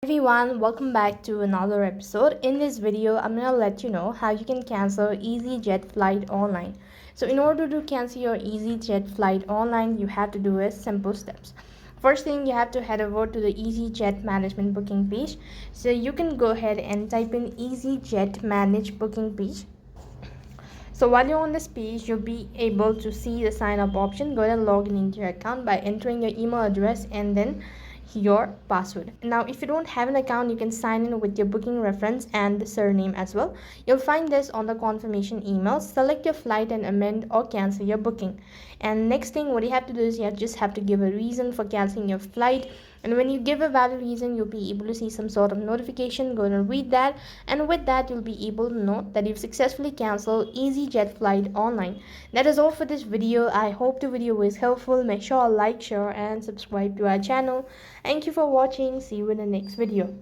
Everyone, welcome back to another episode. In this video, I'm gonna let you know how you can cancel Easyjet flight online. So in order to cancel your Easyjet flight online, you have to do a simple steps. First thing, you have to head over to the Easyjet management booking page. So you can go ahead and type in Easyjet manage booking page. So while you're on this page, you'll be able to see the sign up option. Go ahead and log in into your account by entering your email address and then your password. Now if you don't have an account, you can sign in with your booking reference and the surname as well. You'll find this on the confirmation email. Select your flight and amend or cancel your booking. And next thing, what you have to do is you just have to give a reason for canceling your flight, and when you give a valid reason, you'll be able to see some sort of notification. Go and read that, and with that you'll be able to know that you've successfully canceled Easyjet flight online. That is all for this video. I hope the video was helpful. Make sure to like, share and subscribe to our channel. Thank you for watching. See you in the next video.